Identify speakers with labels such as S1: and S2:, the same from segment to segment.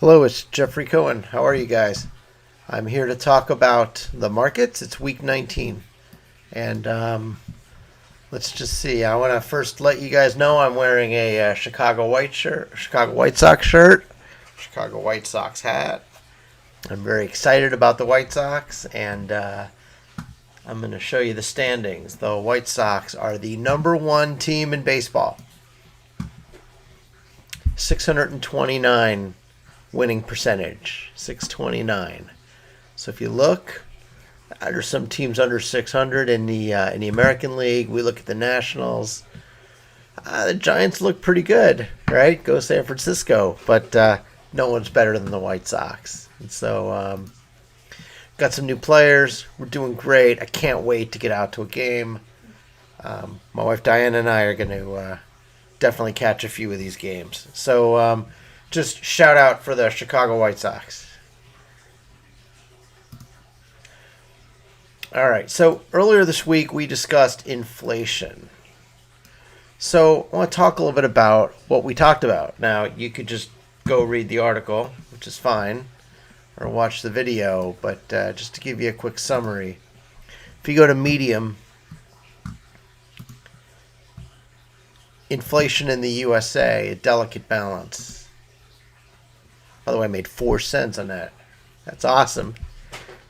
S1: Hello, it's Jeffrey Cohen. How are you guys? I'm here to talk about the markets. It's week 19. And let's just see. I want to first let you guys know I'm wearing a Chicago White Sox shirt, Chicago White Sox hat. I'm very excited about the White Sox, and I'm going to show you the standings. The White Sox are the number one team in baseball. 629 winning percentage, 629. So if you look, there's some teams under 600 in the American League. We look at the Nationals. The Giants look pretty good, right? Go San Francisco, but no one's better than the White Sox. And so got some new players. We're doing great. I can't wait to get out to a game. My wife Diana and I are going to definitely catch a few of these games. So just shout out for the Chicago White Sox. All right, so earlier this week we discussed inflation. So I want to talk a little bit about what we talked about. Now, you could just go read the article, which is fine, or watch the video, but just to give you a quick summary. If you go to Medium, inflation in the USA, a delicate balance. By the way, I made 4 cents on that. That's awesome.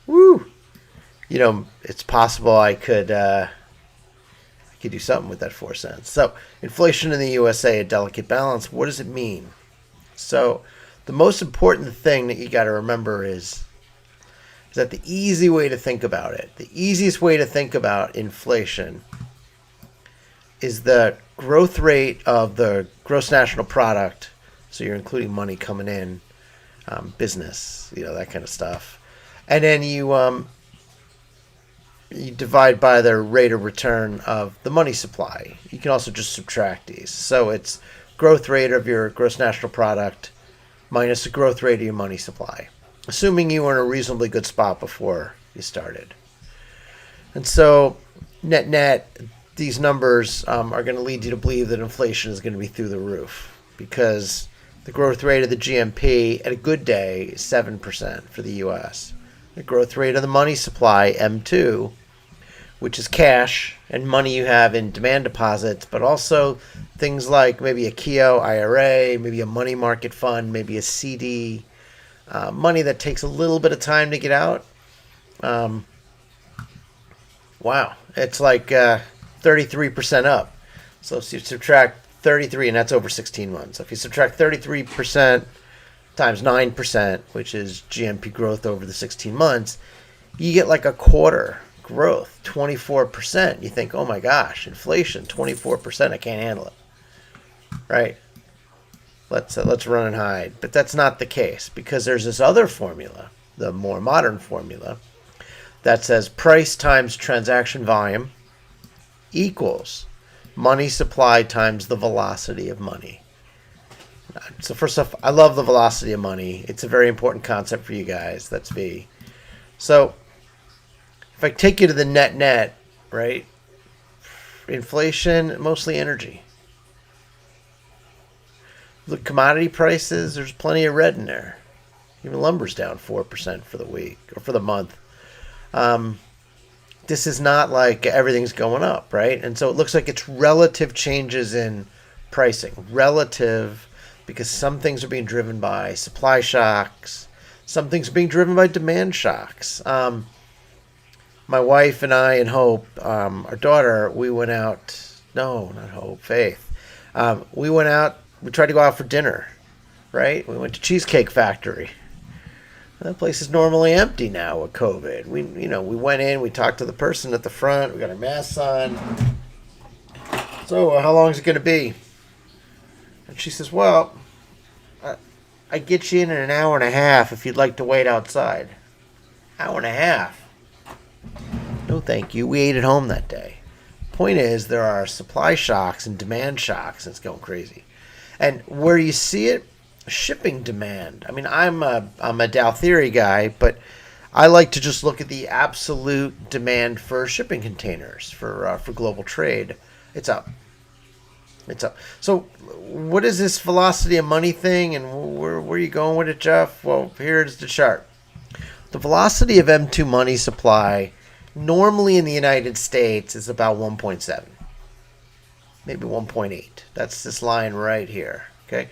S1: Woo! You know, it's possible I could do something with that 4 cents. So, inflation in the USA, a delicate balance. What does it mean? So, the most important thing that you got to remember is that the easy way to think about it, the easiest way to think about inflation is the growth rate of the gross national product. So you're including money coming in, business, that kind of stuff. And then you divide by the rate of return of the money supply. You can also just subtract these. So it's growth rate of your gross national product minus the growth rate of your money supply, assuming you were in a reasonably good spot before you started. And so net, these numbers are going to lead you to believe that inflation is going to be through the roof, because the growth rate of the GMP at a good day is 7% for the U.S. The growth rate of the money supply, M2, which is cash and money you have in demand deposits, but also things like maybe a Keogh IRA, maybe a money market fund, maybe a CD, money that takes a little bit of time to get out. Wow, it's like 33% up. So if you subtract 33, and that's over 16 months. So if you subtract 33% times 9%, which is GMP growth over the 16 months, you get like a quarter growth, 24%. You think, oh my gosh, inflation, 24%, I can't handle it. Right? Let's run and hide. But that's not the case, because there's this other formula, the more modern formula, that says price times transaction volume equals money supply times the velocity of money. So first off, I love the velocity of money. It's a very important concept for you guys. That's V. So if I take you to the net, right? Inflation, mostly energy. Look, commodity prices, there's plenty of red in there. Even lumber's down 4% for the week, or for the month. This is not like everything's going up, right? And so it looks like it's relative changes in pricing. Relative, because some things are being driven by supply shocks. Some things are being driven by demand shocks. My wife and I and Hope, our daughter, we went out. No, not Hope, Faith. We went out. We tried to go out for dinner, right? We went to Cheesecake Factory. That place is normally empty now with COVID. We went in, we talked to the person at the front, we got our masks on. So, how long is it going to be? And she says, well, I get you in an hour and a half if you'd like to wait outside. Hour and a half? No, thank you. We ate at home that day. Point is, there are supply shocks and demand shocks. It's going crazy. And where you see it, shipping demand. I mean, I'm a Dow theory guy, but I like to just look at the absolute demand for shipping containers for global trade. It's up. It's up. So, what is this velocity of money thing, and where are you going with it, Jeff? Well, here's the chart. The velocity of M2 money supply normally in the United States is about 1.7, maybe 1.8. That's this line right here. Okay,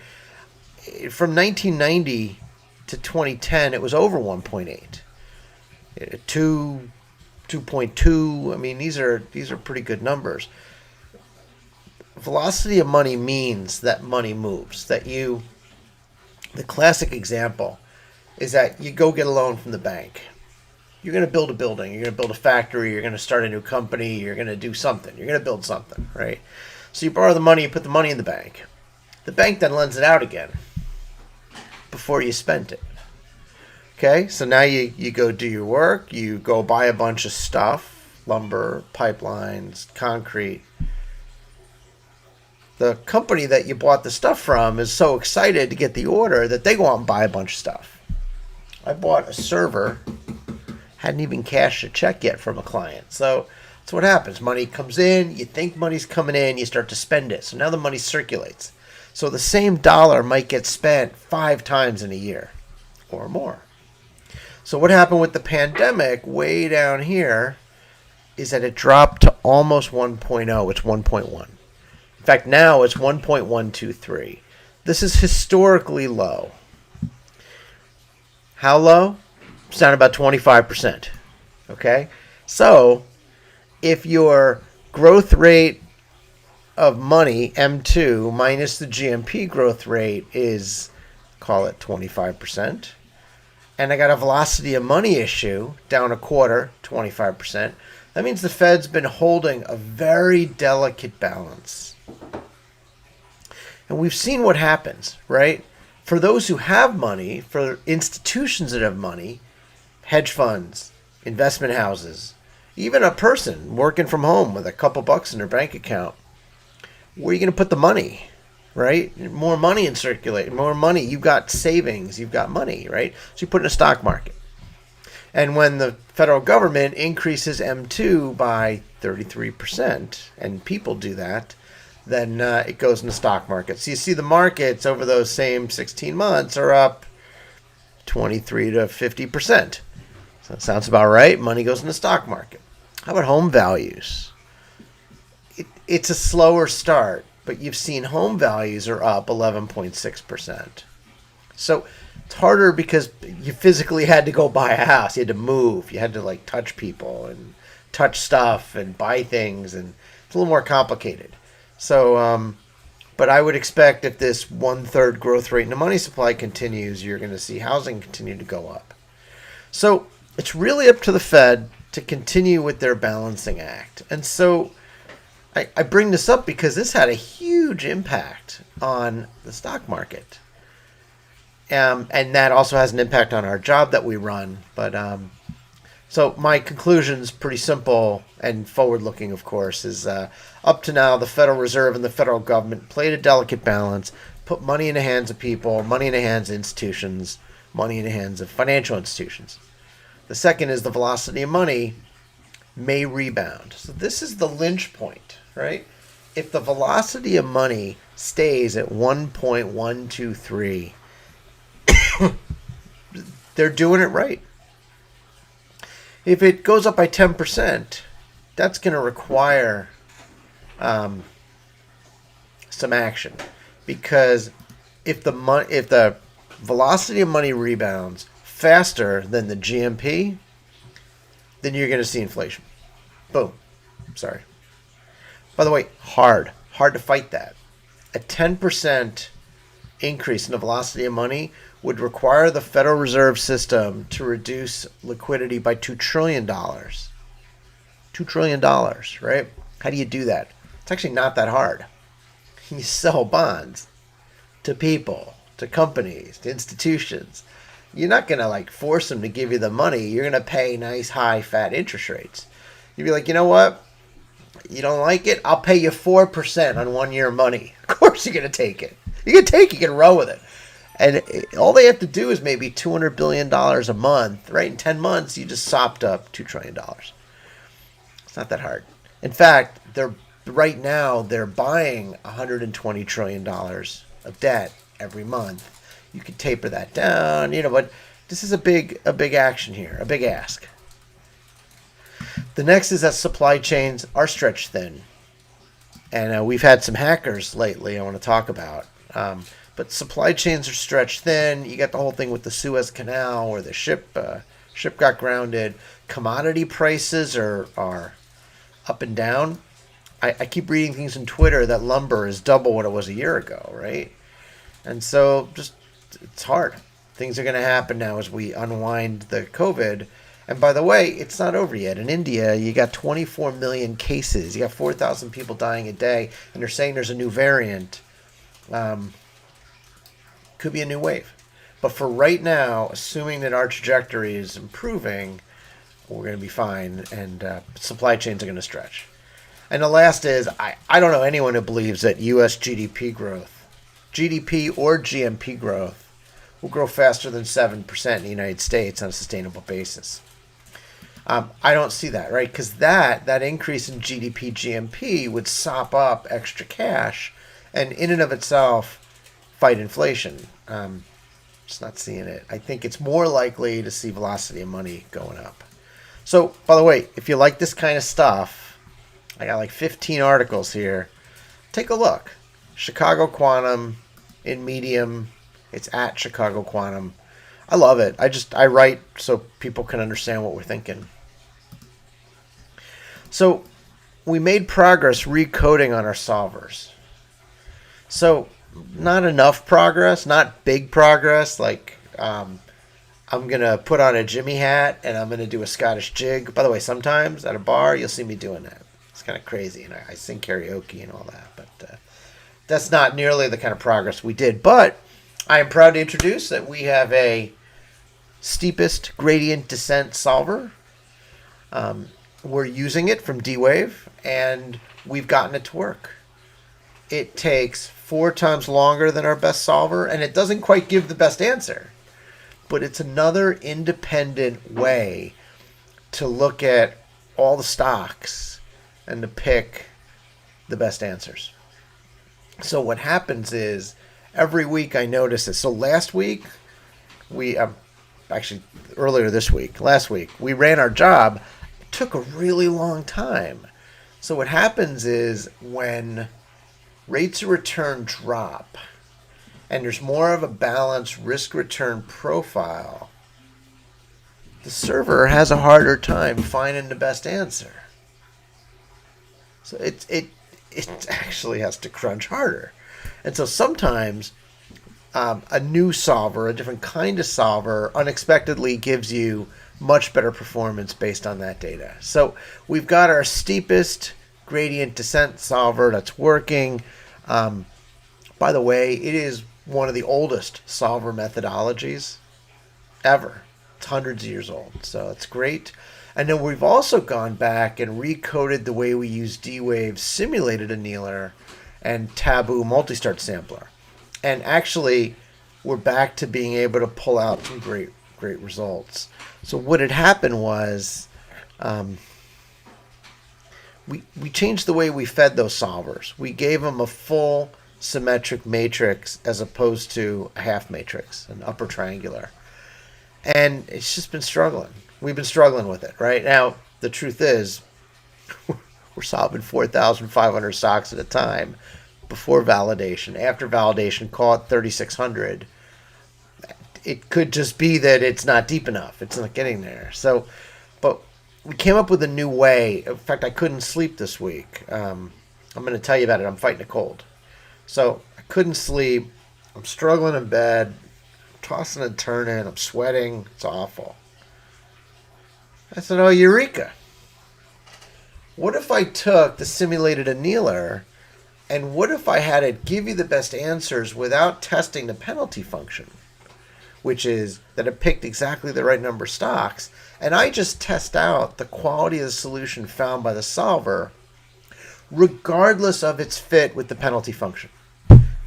S1: from 1990 to 2010, it was over 1.8. 2, 2.2. I mean, these are pretty good numbers. Velocity of money means that money moves. The classic example is that you go get a loan from the bank. You're going to build a building. You're going to build a factory. You're going to start a new company. You're going to do something. You're going to build something, right? So you borrow the money. You put the money in the bank. The bank then lends it out again before you spent it. Okay, so now you go do your work. You go buy a bunch of stuff, lumber, pipelines, concrete. The company that you bought the stuff from is so excited to get the order that they go out and buy a bunch of stuff. I bought a server, hadn't even cashed a check yet from a client. So that's what happens. Money comes in, you think money's coming in, you start to spend it. So now the money circulates. So the same dollar might get spent 5 times in a year or more. So what happened with the pandemic way down here is that it dropped to almost 1.0. It's 1.1. In fact, now it's 1.123. This is historically low. How low? It's down about 25%. Okay? So, if your growth rate of money, M2, minus the GMP growth rate is, call it 25%, and I got a velocity of money issue, down a quarter, 25%, that means the Fed's been holding a very delicate balance. And we've seen what happens, right? For those who have money, for institutions that have money, hedge funds, investment houses, even a person working from home with a couple bucks in their bank account, where are you going to put the money, right? More money in circulation, more money. You've got savings, you've got money, right? So you put it in a stock market. And when the federal government increases M2 by 33%, and people do that, then it goes in the stock market. So you see the markets over those same 16 months are up 23 to 50%. So that sounds about right. Money goes in the stock market. How about home values? It's a slower start, but you've seen home values are up 11.6%. So it's harder because you physically had to go buy a house. You had to move. You had to touch people and touch stuff and buy things, and it's a little more complicated. So, but I would expect if this 1/3 growth rate in the money supply continues, you're going to see housing continue to go up. So it's really up to the Fed to continue with their balancing act. And so I bring this up because this had a huge impact on the stock market. And that also has an impact on our job that we run. But so my conclusion is pretty simple and forward-looking, of course, is up to now the Federal Reserve and the federal government played a delicate balance, put money in the hands of people, money in the hands of institutions, money in the hands of financial institutions. The second is the velocity of money may rebound. So this is the lynch point, right? If the velocity of money stays at 1.123, they're doing it right. If it goes up by 10%, that's going to require some action, because if the velocity of money rebounds faster than the GMP, then you're going to see inflation. Boom. Sorry. By the way, hard to fight that. A 10% increase in the velocity of money would require the Federal Reserve System to reduce liquidity by $2 trillion. $2 trillion, right? How do you do that? It's actually not that hard. You sell bonds to people, to companies, to institutions. You're not going to force them to give you the money. You're going to pay nice, high, fat interest rates. You'd be like, you know what? You don't like it? I'll pay you 4% on 1 year money. Of course you're going to take it. You can roll with it. And all they have to do is maybe $200 billion a month, right? In 10 months, you just sopped up $2 trillion. It's not that hard. In fact, they're right now they're buying $120 trillion of debt every month. You could taper that down, but this is a big action here, a big ask. The next is that supply chains are stretched thin. And we've had some hackers lately I want to talk about. But supply chains are stretched thin. You got the whole thing with the Suez Canal where the ship got grounded. Commodity prices are up and down. I keep reading things on Twitter that lumber is double what it was a year ago, right? And so it's hard. Things are going to happen now as we unwind the COVID. And by the way, it's not over yet. In India, you got 24 million cases. You got 4,000 people dying a day, and they're saying there's a new variant. Could be a new wave. But for right now, assuming that our trajectory is improving, we're going to be fine, and supply chains are going to stretch. And the last is, I don't know anyone who believes that U.S. GDP or GMP growth, will grow faster than 7% in the United States on a sustainable basis. I don't see that, right? Because that increase in GDP, GMP would sop up extra cash and in and of itself fight inflation. Just not seeing it. I think it's more likely to see velocity of money going up. So, by the way, if you like this kind of stuff, I got like 15 articles here. Take a look. Chicago Quantum in Medium. It's at Chicago Quantum. I love it. I write so people can understand what we're thinking. So we made progress recoding on our solvers. So not enough progress, not big progress. Like I'm going to put on a Jimmy hat and I'm going to do a Scottish jig. By the way, sometimes at a bar, you'll see me doing that. It's kind of crazy. And I sing karaoke and all that. But that's not nearly the kind of progress we did. But I am proud to introduce that we have a steepest gradient descent solver. We're using it from D-Wave, and we've gotten it to work. It takes 4 times longer than our best solver, and it doesn't quite give the best answer. But it's another independent way to look at all the stocks and to pick the best answers. So what happens is, every week I notice it. So last week, last week, we ran our job. It took a really long time. So what happens is when rates of return drop and there's more of a balanced risk-return profile, the server has a harder time finding the best answer. So it actually has to crunch harder. And so sometimes a new solver, a different kind of solver, unexpectedly gives you much better performance based on that data. So we've got our steepest gradient descent solver that's working. By the way, it is one of the oldest solver methodologies ever. It's hundreds of years old, so it's great. And then we've also gone back and recoded the way we use D-Wave simulated annealer and Taboo multi-start sampler. And actually, we're back to being able to pull out some great results. So what had happened was we changed the way we fed those solvers. We gave them a full symmetric matrix as opposed to a half matrix, an upper triangular. And it's just been struggling. We've been struggling with it, right? Now, the truth is, we're solving 4,500 stocks at a time before validation. After validation, call it 3,600. It could just be that it's not deep enough. It's not getting there. So, but we came up with a new way. In fact, I couldn't sleep this week. I'm going to tell you about it. I'm fighting a cold. So I couldn't sleep. I'm struggling in bed, tossing and turning. I'm sweating. It's awful. I said, oh, eureka. What if I took the simulated annealer, and what if I had it give you the best answers without testing the penalty function, which is that it picked exactly the right number of stocks, and I just test out the quality of the solution found by the solver, regardless of its fit with the penalty function.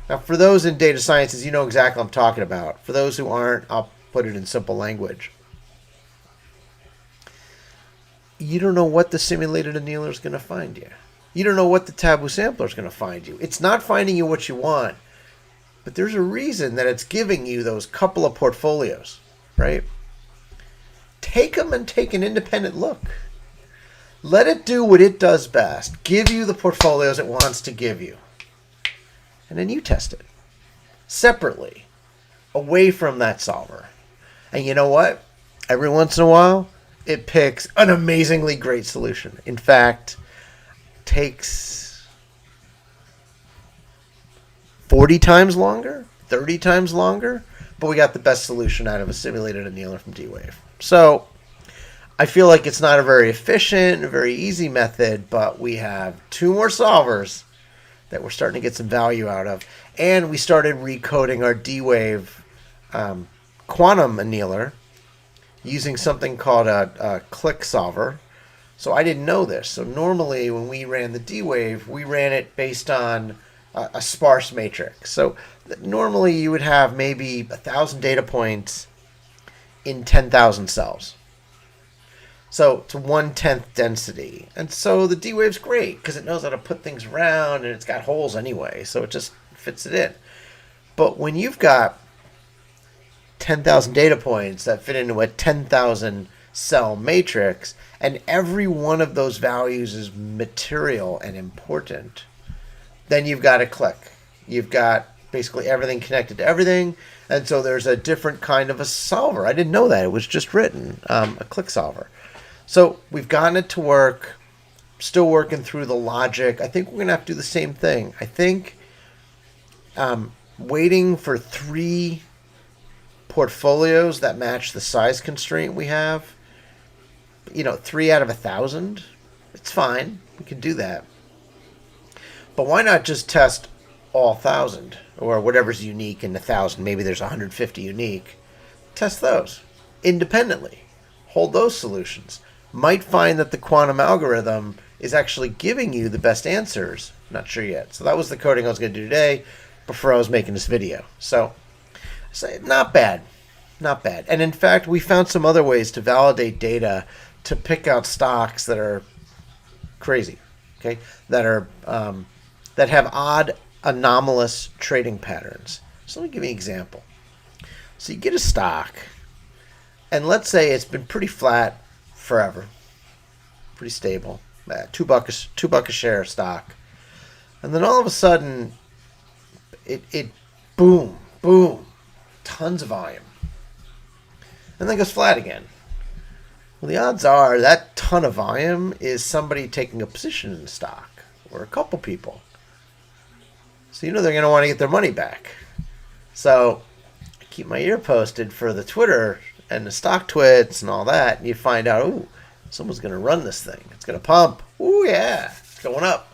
S1: Now, for those in data sciences, you know exactly what I'm talking about. For those who aren't, I'll put it in simple language. You don't know what the simulated annealer is going to find you. You don't know what the taboo sampler is going to find you. It's not finding you what you want, but there's a reason that it's giving you those couple of portfolios, right? Take them and take an independent look. Let it do what it does best. Give you the portfolios it wants to give you. And then you test it separately, away from that solver. And you know what? Every once in a while, it picks an amazingly great solution. In fact, takes 40 times longer, 30 times longer, but we got the best solution out of a simulated annealer from D-Wave. So I feel like it's not a very efficient, very easy method, but we have 2 more solvers that we're starting to get some value out of. And we started recoding our D-Wave quantum annealer using something called a click solver. So I didn't know this. So normally when we ran the D-Wave, we ran it based on a sparse matrix. So normally you would have maybe 1,000 data points in 10,000 cells. So it's 1/10 density. And so the D-Wave's great because it knows how to put things around and it's got holes anyway. So it just fits it in. But when you've got 10,000 data points that fit into a 10,000 cell matrix, and every one of those values is material and important, then you've got a click. You've got basically everything connected to everything, and so there's a different kind of a solver. I didn't know that. It was just written, a click solver. So we've gotten it to work, still working through the logic. I think we're going to have to do the same thing. I think waiting for 3 portfolios that match the size constraint we have, 3 out of 1,000, it's fine. We can do that. But why not just test all 1,000 or whatever's unique in 1,000? Maybe there's 150 unique. Test those independently. Hold those solutions. Might find that the quantum algorithm is actually giving you the best answers. Not sure yet. So that was the coding I was going to do today before I was making this video. So not bad. Not bad. And in fact, we found some other ways to validate data to pick out stocks that are crazy, okay? That are that have odd, anomalous trading patterns. So let me give you an example. So you get a stock, and let's say it's been pretty flat forever, pretty stable, $2 a share stock, and then all of a sudden, it boom, tons of volume, and then goes flat again. Well, the odds are that ton of volume is somebody taking a position in the stock, or a couple people. So they're going to want to get their money back. So I keep my ear posted for the Twitter and the stock twits and all that, and you find out, ooh, someone's going to run this thing. It's going to pump. Ooh, yeah, it's going up.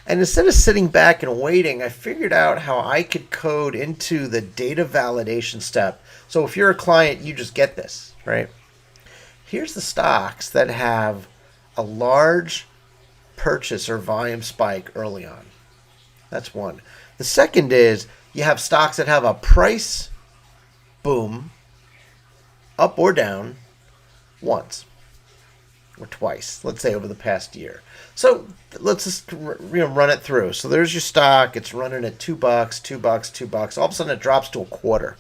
S1: And instead of sitting back and waiting, I figured out how I could code into the data validation step. So if you're a client, you just get this, right? Here's the stocks that have a large purchase or volume spike early on. That's one. The second is you have stocks that have a price boom, up or down, once or twice, let's say over the past year. So let's just run it through. So there's your stock. It's running at $2, $2. All of a sudden it drops to a quarter.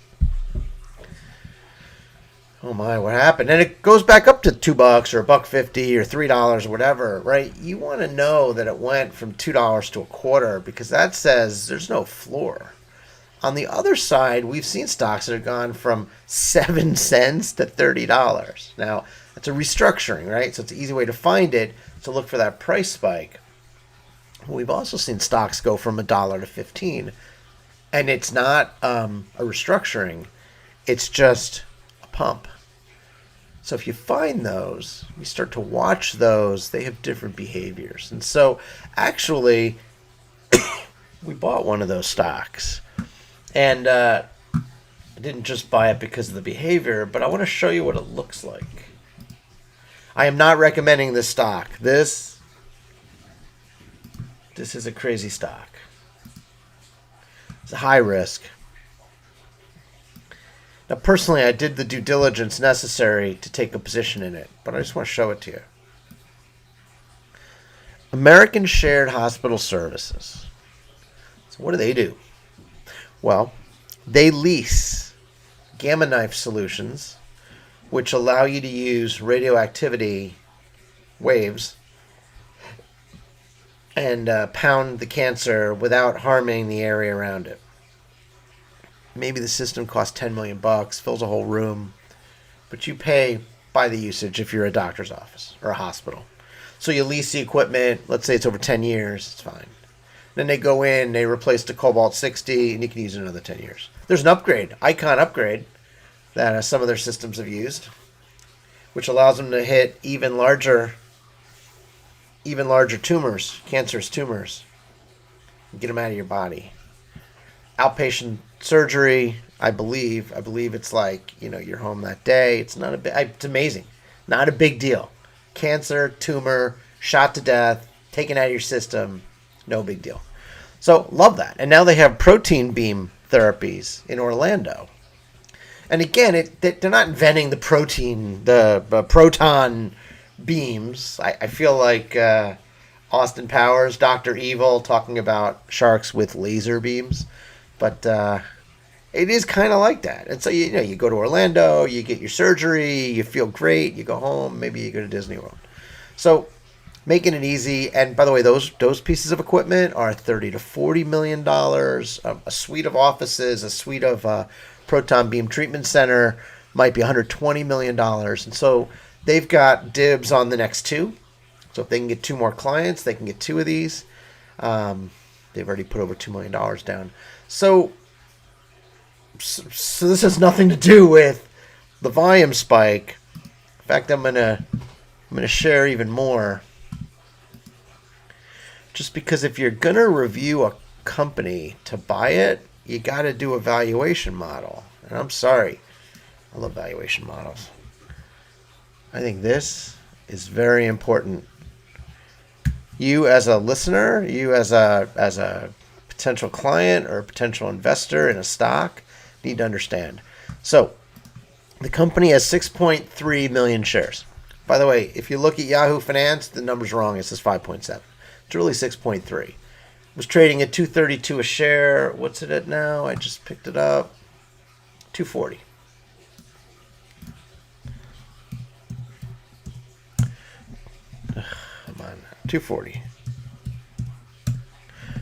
S1: Oh my, what happened? And it goes back up to $2 or $1.50 or $3 or whatever, right? You want to know that it went from $2 to a quarter because that says there's no floor. On the other side, we've seen stocks that have gone from 7 cents to $30. Now, that's a restructuring, right? So it's an easy way to find it, to look for that price spike. We've also seen stocks go from $1 to 15, and it's not a restructuring. It's just a pump. So if you find those, you start to watch those, they have different behaviors. And so actually, we bought one of those stocks. And I didn't just buy it because of the behavior, but I want to show you what it looks like. I am not recommending this stock. This is a crazy stock. It's a high risk. Now, personally, I did the due diligence necessary to take a position in it, but I just want to show it to you. American Shared Hospital Services. So what do? Well, they lease gamma knife solutions, which allow you to use radioactivity waves and pound the cancer without harming the area around it. Maybe the system costs $10 million, fills a whole room, but you pay by the usage if you're a doctor's office or a hospital. So you lease the equipment, let's say it's over 10 years, it's fine. Then they go in, they replace the Cobalt 60, and you can use it another 10 years. There's an upgrade, Icon upgrade, that some of their systems have used, which allows them to hit even larger tumors, cancerous tumors, and get them out of your body. Outpatient surgery, I believe it's like, you're home that day. It's not it's amazing. Not a big deal. Cancer, tumor, shot to death, taken out of your system, no big deal. So, love that. And now they have protein beam therapies in Orlando. And again, they're not inventing the proton beams. I feel like Austin Powers, Dr. Evil, talking about sharks with laser beams. But it is kind of like that. And so, you go to Orlando, you get your surgery, you feel great, you go home, maybe you go to Disney World. So, making it easy. And by the way, those pieces of equipment are $30 to $40 million. A suite of offices, a suite of proton beam treatment center might be $120 million. And so they've got dibs on the next two. So if they can get two more clients, they can get two of these. They've already put over $2 million down. So this has nothing to do with the volume spike. In fact, I'm gonna share even more. Just because if you're gonna review a company to buy it, you got to do a valuation model. And I'm sorry, I love valuation models. I think this is very important. You as a listener, you as a potential client or potential investor in a stock need to understand. So the company has 6.3 million shares. By the way, if you look at Yahoo Finance, the number's wrong. It says 5.7. It's really 6.3. Was trading at $232 a share. What's it at now? I just picked it up. $240. Come on, $240.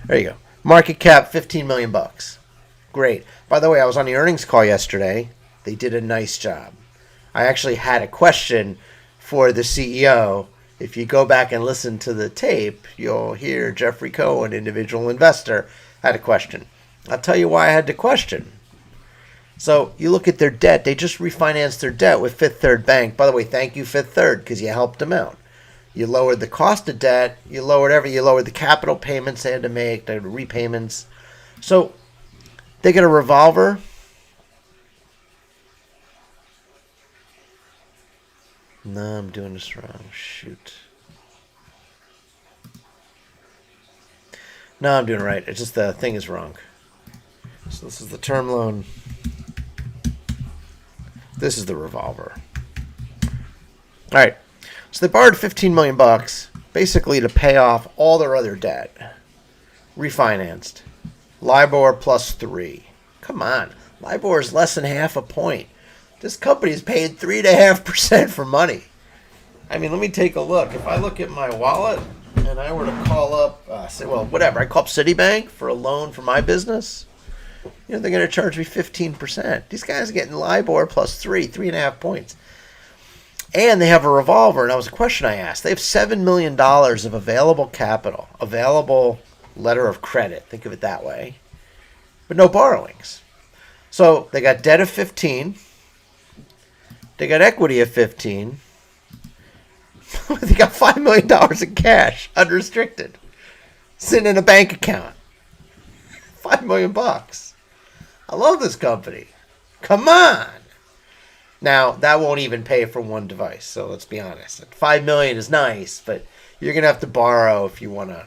S1: There you go. Market cap $15 million. Great. By the way, I was on the earnings call yesterday. They did a nice job. I actually had a question for the CEO. If you go back and listen to the tape, you'll hear Jeffrey Cohen, individual investor, had a question. I'll tell you why I had the question. So you look at their debt. They just refinanced their debt with Fifth Third Bank. By the way, thank you, Fifth Third, because you helped them out. You lowered the cost of debt. You lowered the capital payments they had to make, the repayments. So they get a revolver. No, I'm doing this wrong. Shoot. No, I'm doing it right. It's just the thing is wrong. So this is the term loan. This is the revolver. All right. So they borrowed $15 million basically to pay off all their other debt. Refinanced. LIBOR plus 3. Come on. LIBOR is less than half a point. This company is paid 3.5% for money. I mean, let me take a look. If I look at my wallet and I were to call up, I call up Citibank for a loan for my business, they're going to charge me 15%. These guys are getting LIBOR plus 3.5 points. And they have a revolver. And that was a question I asked. They have $7 million of available capital, available letter of credit. Think of it that way. But no borrowings. So they got debt of 15. They got equity of 15. They got $5 million in cash, unrestricted, sitting in a bank account. $5 million. I love this company. Come on. Now, that won't even pay for one device, so let's be honest. $5 million is nice, but you're going to have to borrow if you want to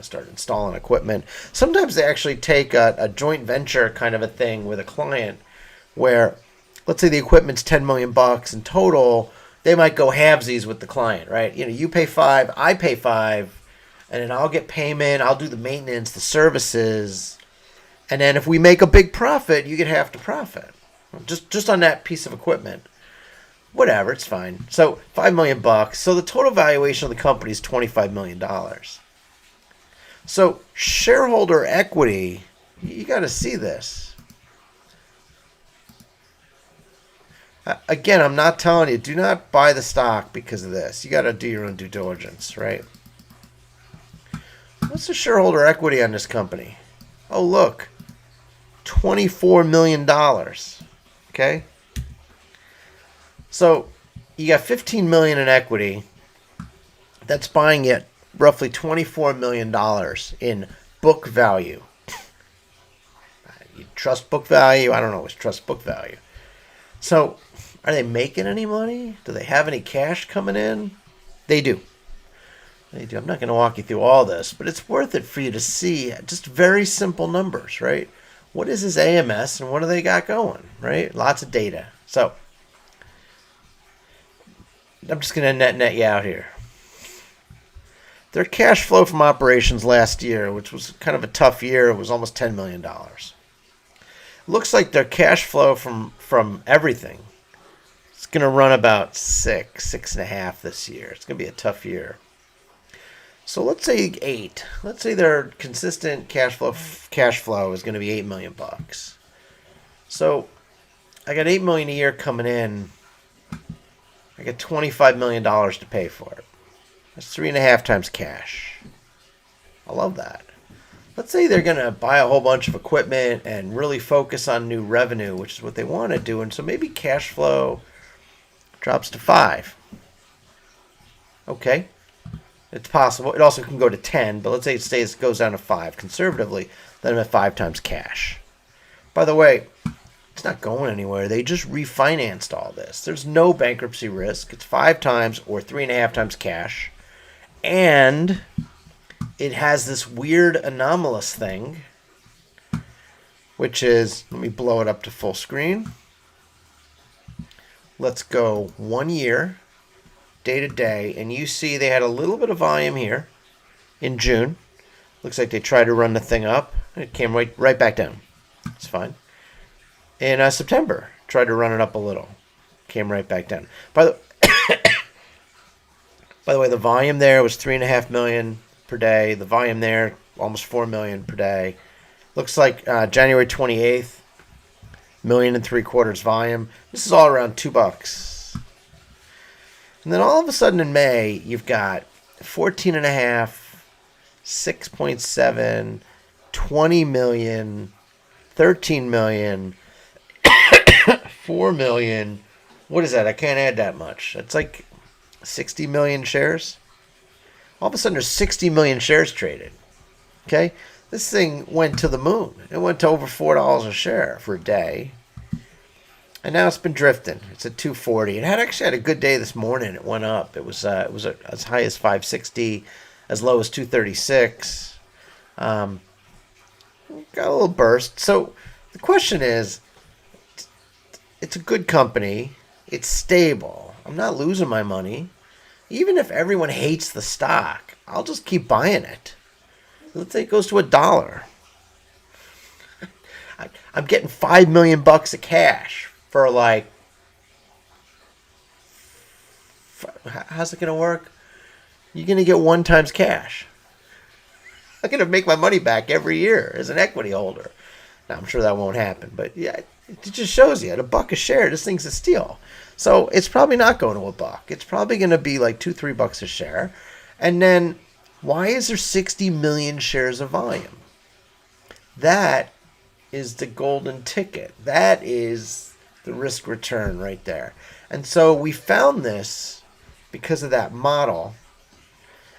S1: start installing equipment. Sometimes they actually take a joint venture kind of a thing with a client where, let's say the equipment's $10 million in total, they might go halvesies with the client, right? You pay $5, I pay $5. and then I'll get payment. I'll do the maintenance, the services, and then if we make a big profit, you get half the profit, just on that piece of equipment. Whatever, it's fine. So $5 million. So the total valuation of the company is $25 million. So shareholder equity, you got to see this. Again, I'm not telling you, do not buy the stock because of this. You got to do your own due diligence, right? What's the shareholder equity on this company? Oh, look, $24 million. Okay? So you got $15 million in equity. That's buying it roughly $24 million in book value. You trust book value? I don't always trust book value. So are they making any money? Do they have any cash coming in? They do. They do. I'm not going to walk you through all this, but it's worth it for you to see just very simple numbers, right? What is his AMS and what do they got going, right? Lots of data. So I'm just going to net you out here. Their cash flow from operations last year, which was kind of a tough year, was almost $10 million. Looks like their cash flow from everything, it's going to run about 6.5 this year. It's going to be a tough year. So let's say 8. Let's say their consistent cash flow is going to be $8 million. So I got $8 million a year coming in. I got $25 million to pay for it. That's 3.5 times cash. I love that. Let's say they're going to buy a whole bunch of equipment and really focus on new revenue, which is what they want to do. And so maybe cash flow drops to 5. Okay. It's possible. It also can go to 10, but let's say it goes down to 5 conservatively. Then I'm at 5 times cash. By the way, it's not going anywhere. They just refinanced all this. There's no bankruptcy risk. It's 5 times or 3.5 times cash. And it has this weird anomalous thing, which is, let me blow it up to full screen. Let's go 1 year, day to day, and you see they had a little bit of volume here in June. Looks like they tried to run the thing up. It came right back down. It's fine. In September, tried to run it up a little. Came right back down. By the way, the volume there was 3.5 million per day. The volume there, almost 4 million per day. Looks like January 28th, 1.75 million volume. This is all around $2. And then all of a sudden in May, you've got 14.5, 6.7, 20 million, 13 million, 4 million. What is that? I can't add that much. That's like 60 million shares. All of a sudden, there's 60 million shares traded. Okay? This thing went to the moon. It went to over $4 a share for a day. And now it's been drifting. It's at 240. It actually had a good day this morning. It went up. It was as high as 560, as low as 236. Got a little burst. So the question is, it's a good company. It's stable. I'm not losing my money. Even if everyone hates the stock, I'll just keep buying it. Let's say it goes to $1. I'm getting $5 million of cash for like, how's it going to work? You're going to get 1 times cash. I'm going to make my money back every year as an equity holder. Now, I'm sure that won't happen, but yeah, it just shows you at $1 a share, this thing's a steal. So it's probably not going to $1. It's probably going to be like $2-3 a share. And then why is there 60 million shares of volume? That is the golden ticket. That is the risk return right there. And so we found this because of that model.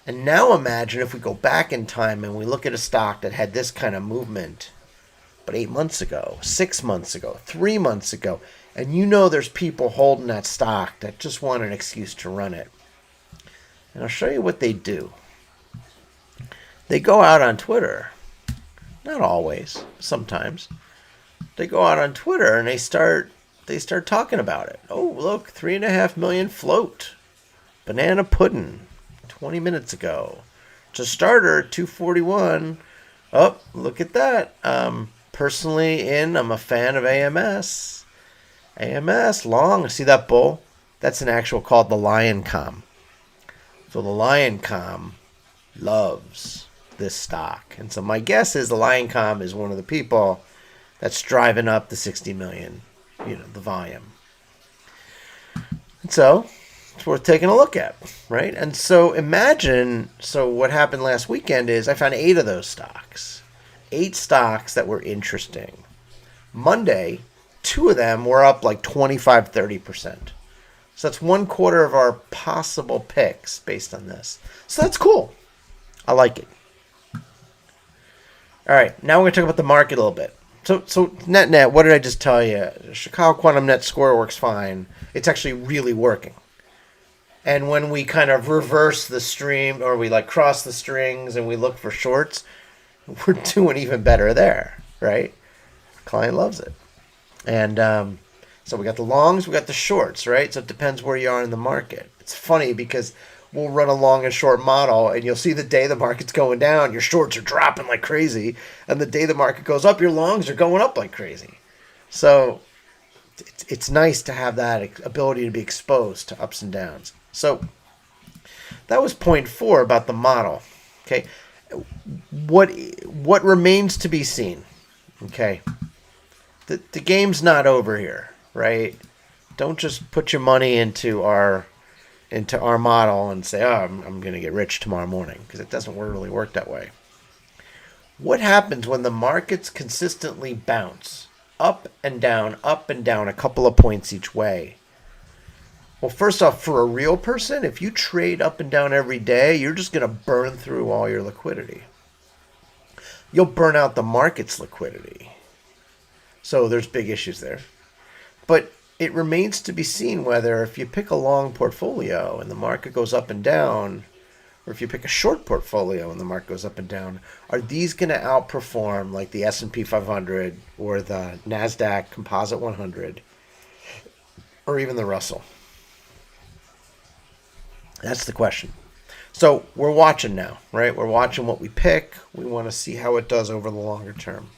S1: And now imagine if we go back in time and we look at a stock that had this kind of movement, but 8 months ago, 6 months ago, 3 months ago, and you know there's people holding that stock that just want an excuse to run it. And I'll show you what they do. They go out on Twitter. Not always, sometimes. They go out on Twitter and they start talking about it. Oh, look, 3.5 million float. Banana pudding 20 minutes ago. It's a starter, 241. Oh, look at that. I'm a fan of AMS. AMS, long. See that bull? That's an actual called the Lion Com. So the Lion Com loves this stock. And so my guess is the Lion Com is one of the people that's driving up the 60 million, the volume. And so it's worth taking a look at, right? And so what happened last weekend is I found 8 of those stocks. 8 stocks that were interesting. Monday, 2 of them were up like 25, 30%. So that's 1/4 of our possible picks based on this. So that's cool. I like it. All right, now we're going to talk about the market a little bit. So net, what did I just tell you? Chicago Quantum Net Score works fine. It's actually really working. And when we kind of reverse the stream, or we like cross the strings and we look for shorts, we're doing even better there, right? Client loves it. And so we got the longs, we got the shorts, right? So it depends where you are in the market. It's funny because we'll run a long and short model, and you'll see the day the market's going down, your shorts are dropping like crazy, and the day the market goes up, your longs are going up like crazy. So it's nice to have that ability to be exposed to ups and downs. So that was point 4 about the model. Okay, what remains to be seen? Okay, the game's not over here, right? Don't just put your money into our model and say, oh, I'm going to get rich tomorrow morning, because it doesn't really work that way. What happens when the markets consistently bounce up and down a couple of points each way? Well, first off, for a real person, if you trade up and down every day, you're just going to burn through all your liquidity. You'll burn out the market's liquidity. So there's big issues there. But it remains to be seen whether, if you pick a long portfolio and the market goes up and down, or if you pick a short portfolio and the market goes up and down, are these going to outperform like the S&P 500 or the NASDAQ Composite 100 or even the Russell? That's the question. So we're watching now, right? We're watching what we pick. We want to see how it does over the longer term.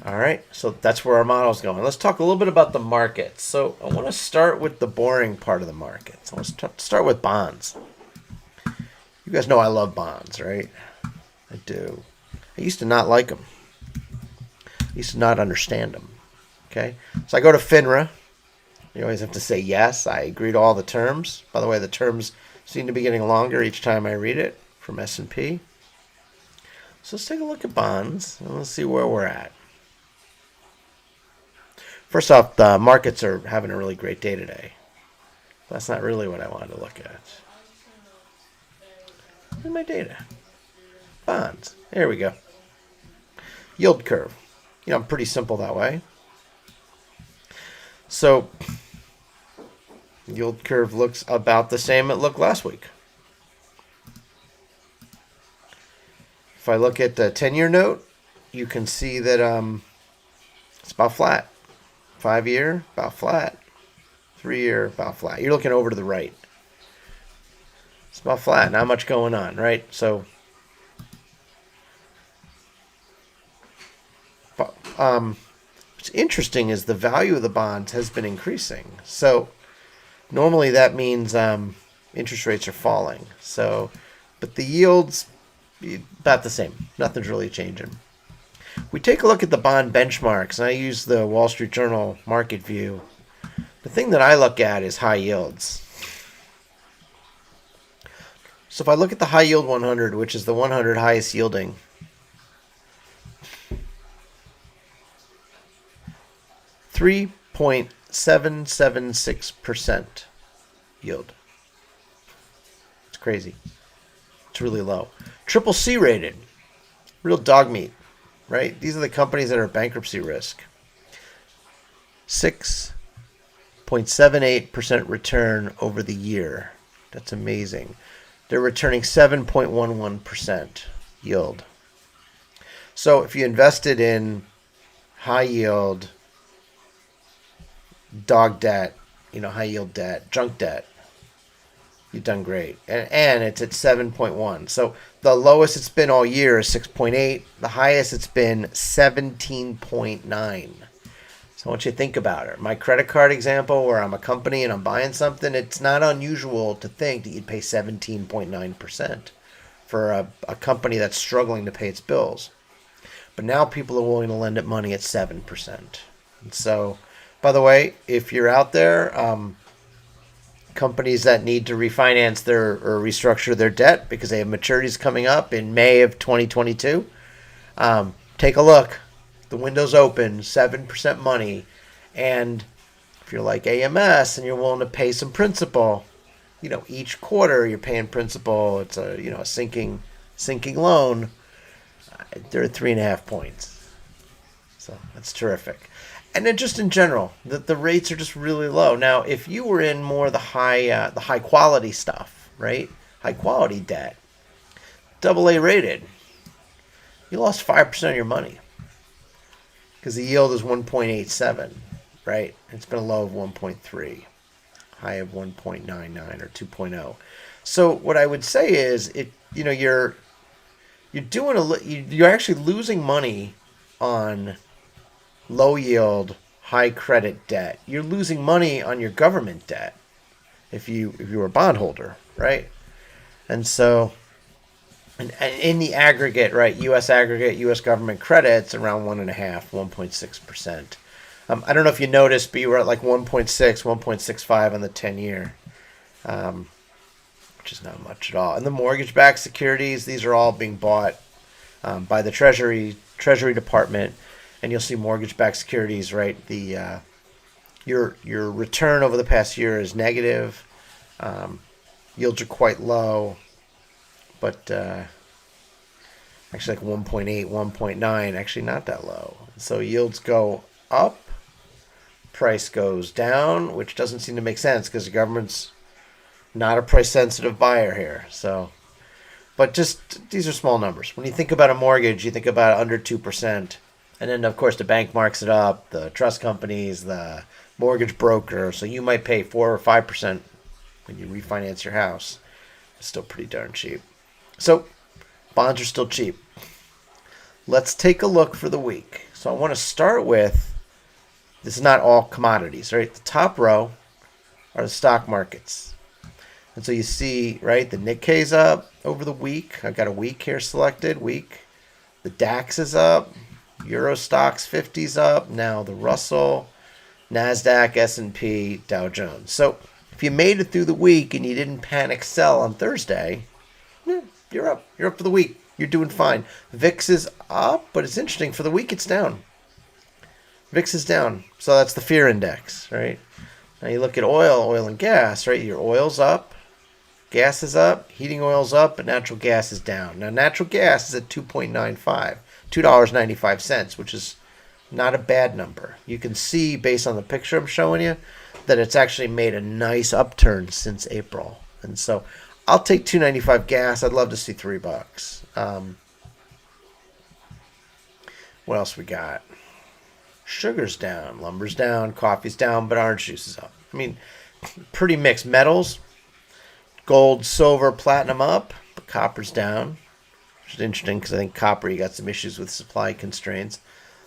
S1: All right, so that's where our model's going. Let's talk a little bit about the markets. So I want to start with the boring part of the market. So let's start with bonds. You guys know I love bonds, right? I do. I used to not like them. I used to not understand them. Okay, so I go to FINRA. You always have to say yes. I agree to all the terms. By the way, the terms seem to be getting longer each time I read it from S&P. So let's take a look at bonds and let's see where we're at. First off, the markets are having a really great day today. That's not really what I wanted to look at. Here's my data. Bonds. There we go. Yield curve. I'm pretty simple that way. So yield curve looks about the same it looked last week. If I look at the 10-year note, you can see that it's about flat. 5-year, about flat. 3-year, about flat. You're looking over to the right. It's about flat. Not much going on, right? So what's interesting is the value of the bonds has been increasing. So normally that means interest rates are falling. So, but the yields about the same. Nothing's really changing. We take a look at the bond benchmarks, and I use the Wall Street Journal Market View. The thing that I look at is high yields. So if I look at the high yield 100, which is the 100 highest yielding, .776% yield. It's crazy. It's really low. Triple C rated. Real dog meat, right? These are the companies that are bankruptcy risk. 6.78% return over the year. That's amazing. They're returning 7.11% yield. So if you invested in high yield dog debt, high yield debt, junk debt, You've done great. And it's at 7.1. So the lowest it's been all year is 6.8. The highest it's been 17.9. So I want you to think about it. My credit card example, where I'm a company and I'm buying something, it's not unusual to think that you'd pay 17.9% for a company that's struggling to pay its bills. But now people are willing to lend it money at 7%. And so, by the way, if you're out there, companies that need to refinance their or restructure their debt because they have maturities coming up in May of 2022, take a look. The window's open, 7% money, and if you're like AMS and you're willing to pay some principal, each quarter you're paying principal. It's a sinking loan. They're at 3.5 points, so that's terrific. And then just in general, the rates are just really low. Now, if you were in more of the high quality stuff, right? High quality debt, AA rated, you lost 5% of your money because the yield is 1.87, right? It's been a low of 1.3, high of 1.99 or 2.0. So what I would say is, you're actually losing money on low yield, high credit debt. You're losing money on your government debt if you were a bondholder, right? And so, and in the aggregate, right, U.S. aggregate, U.S. government credits around 1.6%. I don't know if you noticed, but you were at like 1.6, 1.65 on the 10-year, which is not much at all. And the mortgage-backed securities, these are all being bought by the Treasury Department. And you'll see mortgage-backed securities, right? Your return over the past year is negative. Yields are quite low, but actually like 1.8, 1.9, actually not that low. So yields go up, price goes down, which doesn't seem to make sense because the government's not a price-sensitive buyer here. So, but just these are small numbers. When you think about a mortgage, you think about under 2%. And then, of course, the bank marks it up, the trust companies, the mortgage broker. So you might pay 4 or 5% when you refinance your house. It's still pretty darn cheap. So bonds are still cheap. Let's take a look for the week. So I want to start with, this is not all commodities, right? The top row are the stock markets. And so you see, right, the Nikkei's up over the week. I've got a week here selected, week. The DAX is up. Euro Stocks 50's up. Now the Russell, NASDAQ, S&P, Dow Jones. So if you made it through the week and you didn't panic sell on Thursday, you're up. You're up for the week. You're doing fine. VIX is up, but it's interesting. For the week, it's down. VIX is down. So that's the fear index, right? Now you look at oil and gas, right? Your oil's up. Gas is up. Heating oil's up, but natural gas is down. Now natural gas is at 2.95. $2.95, which is not a bad number. You can see, based on the picture I'm showing you, that it's actually made a nice upturn since April. And so I'll take $2.95 gas. I'd love to see $3. What else we got? Sugar's down, lumber's down, coffee's down, but orange juice is up. I mean, pretty mixed. Metals, gold, silver, platinum up, but copper's down. Which is interesting because I think copper, you got some issues with supply constraints.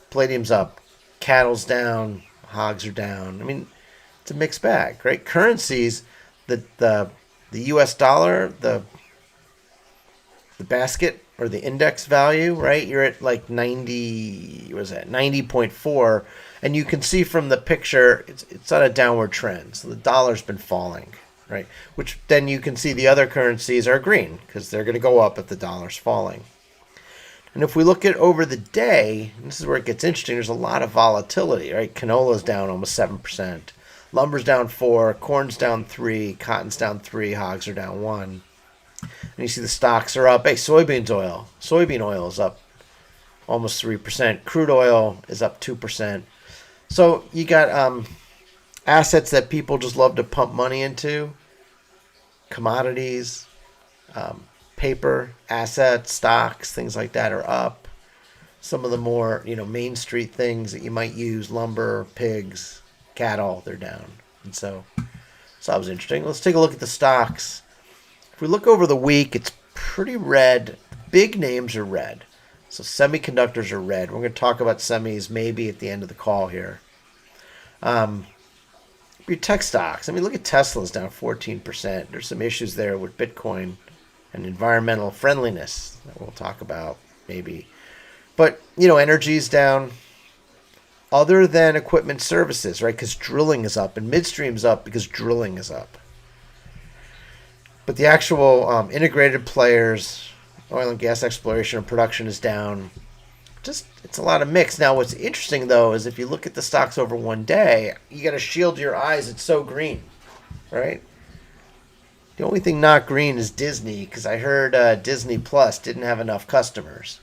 S1: Palladium's up, cattle's down, hogs are down. I mean, it's a mixed bag, right? Currencies, the U.S. dollar, the basket or the index value, right? You're at like 90, what is that? 90.4, and you can see from the picture it's on a downward trend. So the dollar's been falling. Right, which then you can see the other currencies are green because they're going to go up if the dollar's falling. And if we look at over the day, this is where it gets interesting. There's a lot of volatility, right? Canola's down almost 7%, lumber's down 4%, corn's down 3%, cotton's down 3%, hogs are down 1%. And you see the stocks are up. Hey, soybean oil is up almost 3%. Crude oil is up 2%. So you got assets that people just love to pump money into, commodities, paper, assets, stocks, things like that are up. Some of the more, Main Street things that you might use, lumber, pigs, cattle, they're down. And so that was interesting. Let's take a look at the stocks. If we look over the week, it's pretty red. Big names are red. So semiconductors are red. We're going to talk about semis maybe at the end of the call here. Your tech stocks. I mean, look at Tesla's down 14%. There's some issues there with Bitcoin and environmental friendliness that we'll talk about maybe. But, energy's down. Other than equipment services, right? Because drilling is up and midstream's up because drilling is up. But the actual integrated players, oil and gas exploration and production is down. It's a lot of mix. Now, what's interesting, though, is if you look at the stocks over one day, you got to shield your eyes. It's so green, right? The only thing not green is Disney, because I heard Disney Plus didn't have enough customers.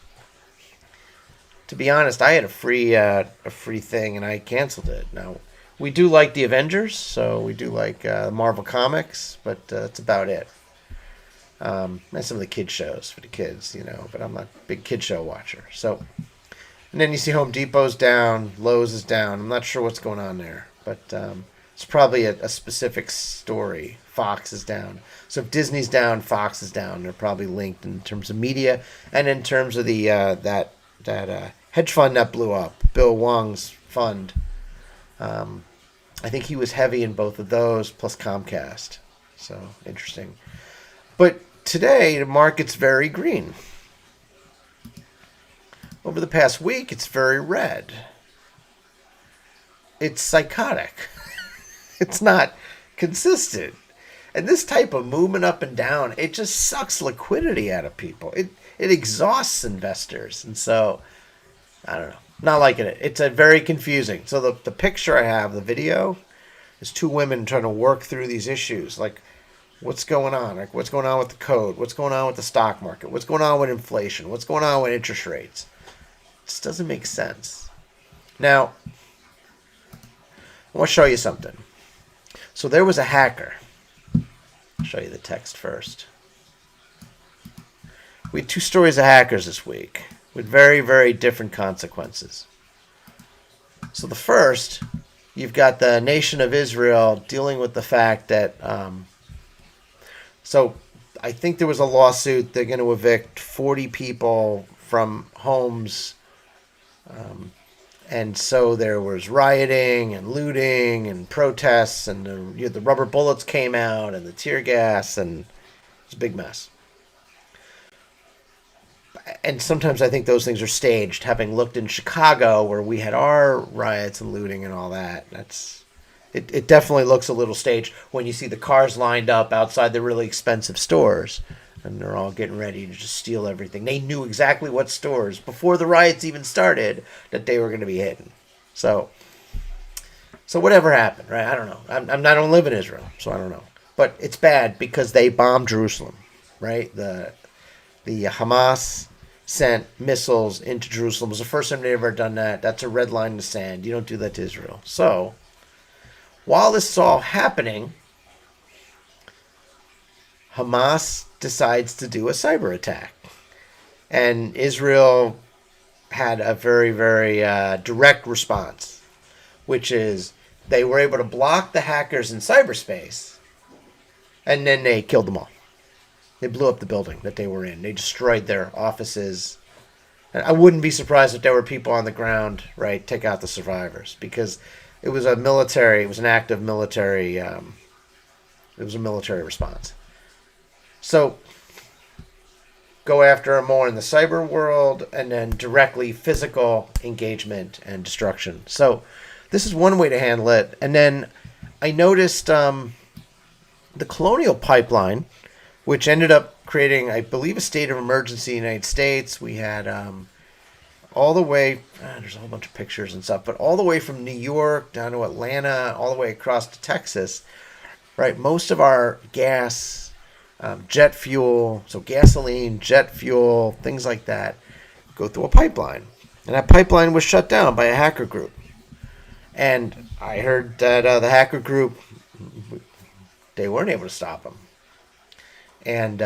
S1: To be honest, I had a free thing, and I canceled it. Now, we do like the Avengers, so we do like Marvel Comics, but that's about it. And some of the kid shows for the kids, but I'm not a big kid show watcher. So, and then you see Home Depot's down, Lowe's is down. I'm not sure what's going on there, but it's probably a specific story. Fox is down. So if Disney's down, Fox is down. They're probably linked in terms of media and in terms of the that hedge fund that blew up, Bill Wong's fund. I think he was heavy in both of those, plus Comcast. So interesting. But today, the market's very green. Over the past week, it's very red. It's psychotic. It's not consistent. And this type of movement up and down, it just sucks liquidity out of people. It exhausts investors. And so, I don't know. Not liking it. It's very confusing. So the picture I have, the video, is two women trying to work through these issues. Like, what's going on? Like, what's going on with the code? What's going on with the stock market? What's going on with inflation? What's going on with interest rates? It just doesn't make sense. Now, I want to show you something. So there was a hacker. I'll show you the text first. We had two stories of hackers this week with very, very different consequences. So the first, you've got the nation of Israel dealing with the fact that so I think there was a lawsuit. They're going to evict 40 people from homes. And so there was rioting and looting and protests, and the rubber bullets came out and the tear gas, and it's a big mess. And sometimes I think those things are staged. Having looked in Chicago where we had our riots and looting and all that, it definitely looks a little staged when you see the cars lined up outside the really expensive stores. And they're all getting ready to just steal everything. They knew exactly what stores, before the riots even started, that they were going to be hitting. So whatever happened, right? I don't know. I don't live in Israel, so I don't know. But it's bad because they bombed Jerusalem, right? The Hamas sent missiles into Jerusalem. It was the first time they'd ever done that. That's a red line in the sand. You don't do that to Israel. So while this is all happening, Hamas decides to do a cyber attack. And Israel had a very, very direct response, which is they were able to block the hackers in cyberspace, and then they killed them all. They blew up the building that they were in. They destroyed their offices. And I wouldn't be surprised if there were people on the ground, right, take out the survivors, because it was an act of military, it was a military response. So go after them more in the cyber world, and then directly physical engagement and destruction. So this is one way to handle it. And then I noticed the Colonial Pipeline, which ended up creating, I believe, a state of emergency in the United States. We had all the way, there's a whole bunch of pictures and stuff, but all the way from New York down to Atlanta, all the way across to Texas, right? Most of our gas, jet fuel, so gasoline, jet fuel, things like that, go through a pipeline. And that pipeline was shut down by a hacker group. And I heard that the hacker group, they weren't able to stop them. And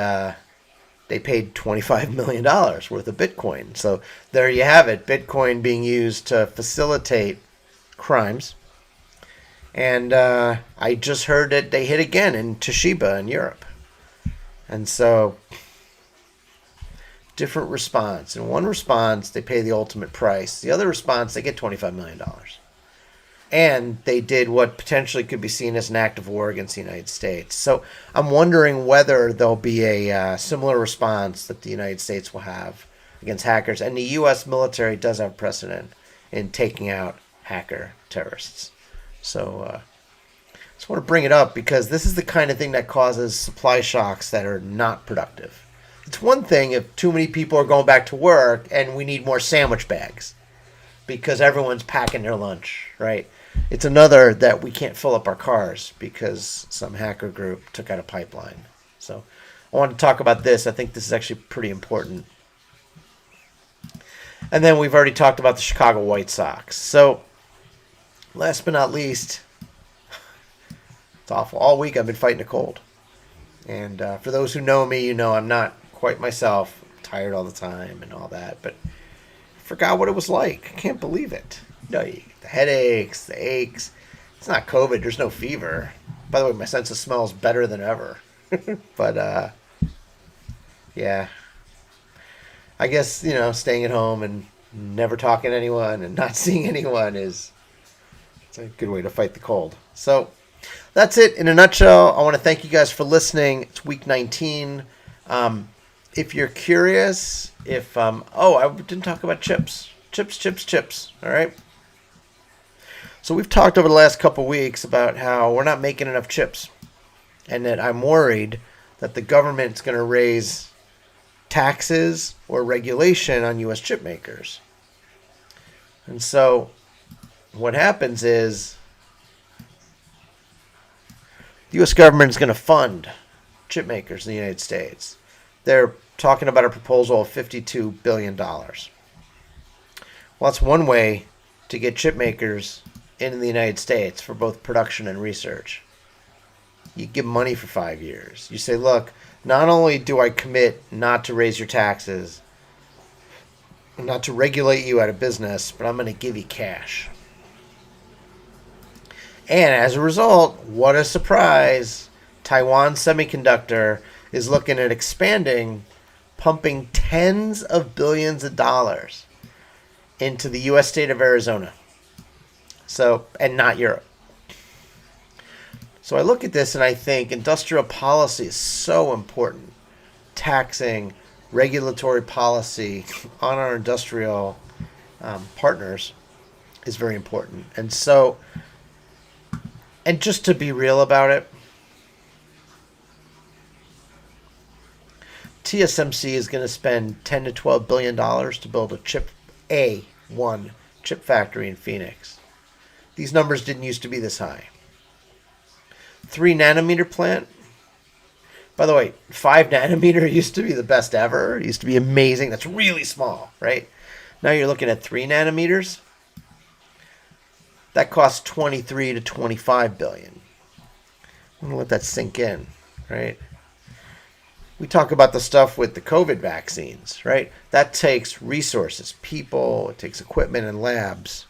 S1: they paid $25 million worth of Bitcoin. So there you have it, Bitcoin being used to facilitate crimes. And I just heard that they hit again in Toshiba in Europe. And so, different response. In one response, they pay the ultimate price. The other response, they get $25 million. And they did what potentially could be seen as an act of war against the United States. So I'm wondering whether there'll be a similar response that the United States will have against hackers. And the U.S. military does have precedent in taking out hacker terrorists. So I just want to bring it up because this is the kind of thing that causes supply shocks that are not productive. It's one thing if too many people are going back to work and we need more sandwich bags because everyone's packing their lunch, right? It's another that we can't fill up our cars because some hacker group took out a pipeline. So I want to talk about this. I think this is actually pretty important. And then we've already talked about the Chicago White Sox. So last but not least, it's awful. All week I've been fighting a cold. And for those who know me, you know I'm not quite myself. I'm tired all the time and all that. But I forgot what it was like. I can't believe it. You know, you get the headaches, the aches. It's not COVID. There's no fever. By the way, my sense of smell is better than ever. But, yeah. I guess, you know, staying at home and never talking to anyone and not seeing anyone it's a good way to fight the cold. So that's it in a nutshell. I want to thank you guys for listening. It's week 19. If you're curious, I didn't talk about chips. Chips. All right. So we've talked over the last couple weeks about how we're not making enough chips and that I'm worried that the government's going to raise taxes or regulation on U.S. chip makers. And so what happens is the U.S. government is going to fund chip makers in the United States. They're talking about a proposal of $52 billion. Well, that's one way to get chip makers in the United States for both production and research. You give money for 5 years. You say, look, not only do I commit not to raise your taxes, not to regulate you out of business, but I'm going to give you cash. And as a result, what a surprise, Taiwan Semiconductor is looking at expanding, pumping tens of billions of dollars into the U.S. state of Arizona. So, and not Europe. So I look at this and I think industrial policy is so important. Taxing, regulatory policy on our industrial partners is very important. And so, and just to be real about it, TSMC is going to spend $10 to $12 billion to build a one chip factory in Phoenix. These numbers didn't used to be this high. 3 nanometer plant. By the way, 5 nanometer used to be the best ever. It used to be amazing. That's really small, right? Now you're looking at 3 nanometers. That costs 23 to 25 billion. I'm gonna let that sink in, right? We talk about the stuff with the COVID vaccines, right? That takes resources, people, it takes equipment and labs.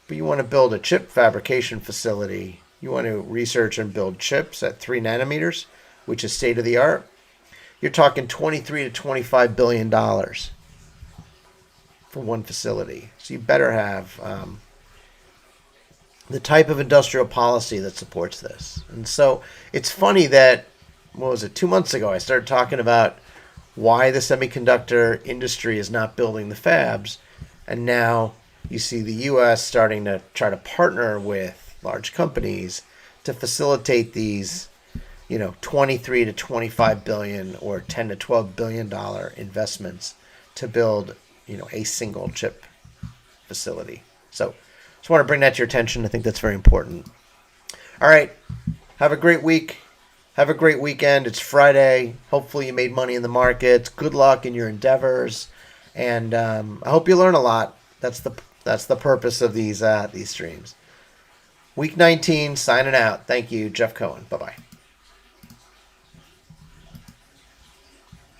S1: But you want to build a chip fabrication facility. You want to research and build chips at 3 nanometers, which is state of the art. You're talking 23 to 25 billion dollars for one facility. So you better have the type of industrial policy that supports this. And so it's funny that, 2 months ago, I started talking about why the semiconductor industry is not building the fabs. And now you see the U.S. starting to try to partner with large companies to facilitate these, 23 to 25 billion or 10 to 12 billion dollar investments to build, a single chip facility. So just want to bring that to your attention. I think that's very important. All right. Have a great week. Have a great weekend. It's Friday. Hopefully you made money in the markets. Good luck in your endeavors. And I hope you learn a lot. That's the purpose of these streams. Week 19, signing out. Thank you, Jeff Cohen. Bye-bye.